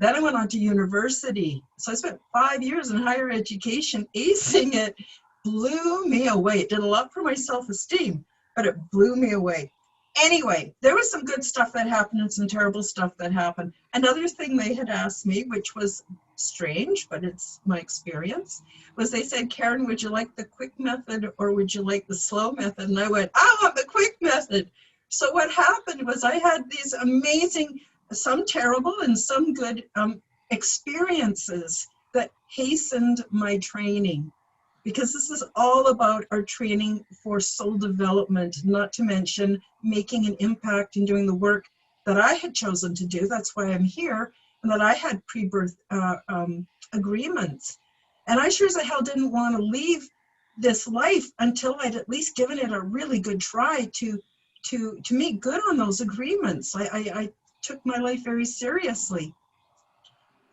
Then I went on to university. So I spent 5 years in higher education, acing it. Blew me away. It did a lot for my self-esteem, but it blew me away. Anyway, there was some good stuff that happened and some terrible stuff that happened. Another thing they had asked me, which was strange, but it's my experience, was they said, Karen, would you like the quick method or would you like the slow method? And I went, I want the quick method. So what happened was I had these amazing, some terrible and some good experiences that hastened my training. Because this is all about our training for soul development, not to mention making an impact and doing the work that I had chosen to do. That's why I'm here, and that I had pre-birth agreements. And I sure as hell didn't want to leave this life until I'd at least given it a really good try to make good on those agreements. I took my life very seriously.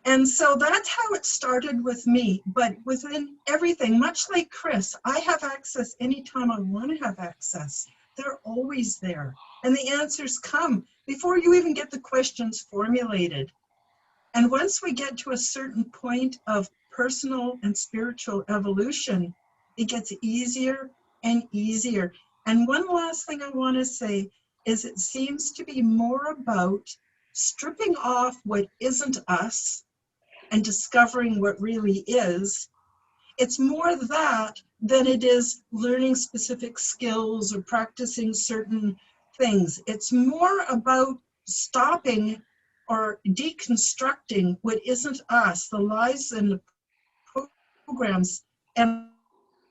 And so that's how it started with me. But within everything, much like Chris, I have access anytime I want to have access. They're always there. And the answers come before you even get the questions formulated. And once we get to a certain point of personal and spiritual evolution, it gets easier and easier. And one last thing I want to say is it seems to be more about stripping off what isn't us and discovering what really is. It's more that than it is learning specific skills or practicing certain things. It's more about stopping or deconstructing what isn't us, the lies and the programs and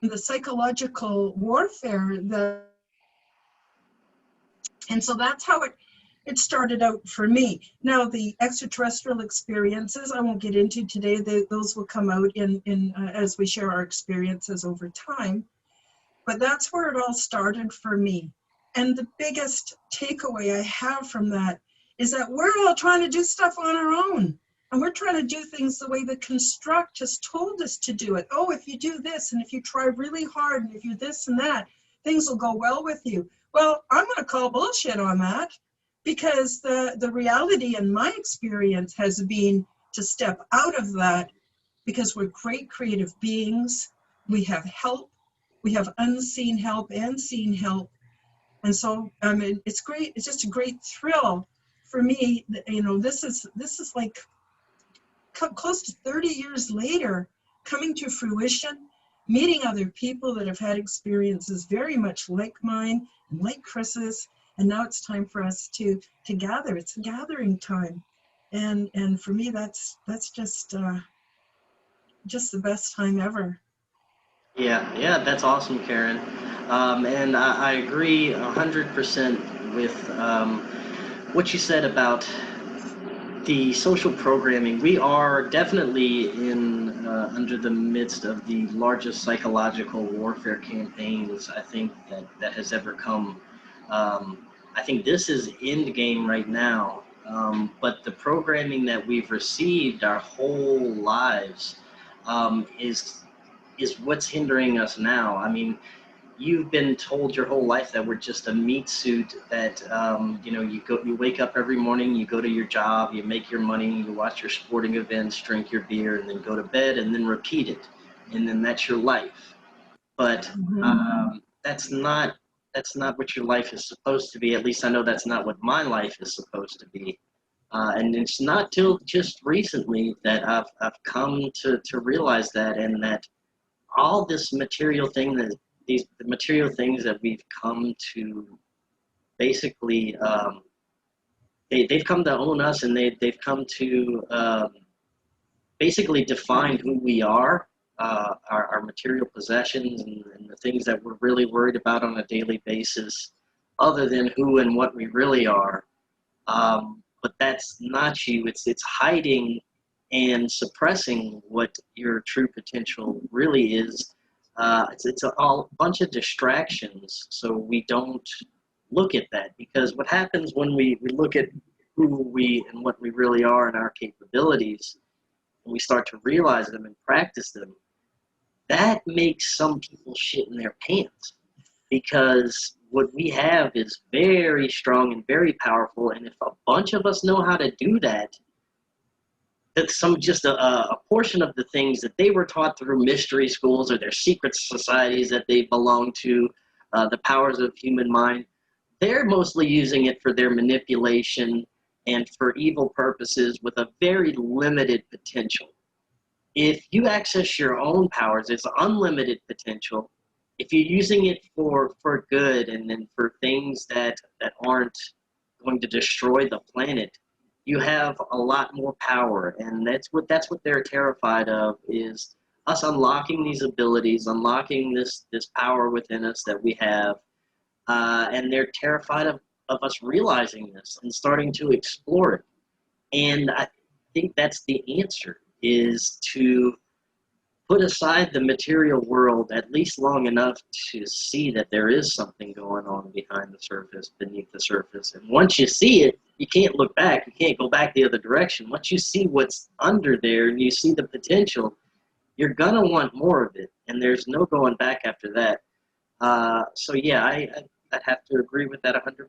the psychological warfare that, and so that's how it started out for me. Now, the extraterrestrial experiences, I won't get into today. Those will come out as we share our experiences over time. But that's where it all started for me. And the biggest takeaway I have from that is that we're all trying to do stuff on our own. And we're trying to do things the way the construct has told us to do it. Oh, if you do this, and if you try really hard, and if you this and that, things will go well with you. Well, I'm going to call bullshit on that. Because the reality in my experience has been to step out of that because we're great creative beings. We have help. We have unseen help and seen help. And so, I mean, it's great. It's just a great thrill for me. You know, this is like close to 30 years later, coming to fruition, meeting other people that have had experiences very much like mine and like Chris's. And now it's time for us to gather. It's a gathering time, and for me, that's just the best time ever. Yeah, that's awesome, Karen. And I agree 100% with what you said about the social programming. We are definitely in under the midst of the largest psychological warfare campaigns I think that has ever come. I think this is end game right now, but the programming that we've received our whole lives is what's hindering us now. I mean, you've been told your whole life that we're just a meat suit, that you wake up every morning, you go to your job, you make your money, you watch your sporting events, drink your beer, and then go to bed and then repeat it, and then that's your life. But that's not what your life is supposed to be. At least I know that's not what my life is supposed to be. And it's not till just recently that I've come to realize that, and that all this material thing that the material things that we've come to basically they've come to own us, and they've come to basically define who we are, our material possessions, and the things that we're really worried about on a daily basis, other than who and what we really are. But that's not you. It's hiding and suppressing what your true potential really is. It's a bunch of distractions, so we don't look at that. Because what happens when we look at who we and what we really are and our capabilities, and we start to realize them and practice them, that makes some people shit in their pants. Because what we have is very strong and very powerful, and if a bunch of us know how to do that, that some just a portion of the things that they were taught through mystery schools or their secret societies that they belong to, the powers of human mind, they're mostly using it for their manipulation and for evil purposes with a very limited potential. If you access your own powers, it's unlimited potential. If you're using it for good and then for things that aren't going to destroy the planet, you have a lot more power. And that's what they're terrified of, is us unlocking these abilities, unlocking this power within us that we have. And they're terrified of us realizing this and starting to explore it. And I think that's the answer, is to put aside the material world at least long enough to see that there is something going on behind the surface, beneath the surface. And once you see it, you can't look back. You can't go back the other direction. Once you see what's under there and you see the potential, you're going to want more of it. And there's no going back after that. So yeah, I'd have to agree with that 100%.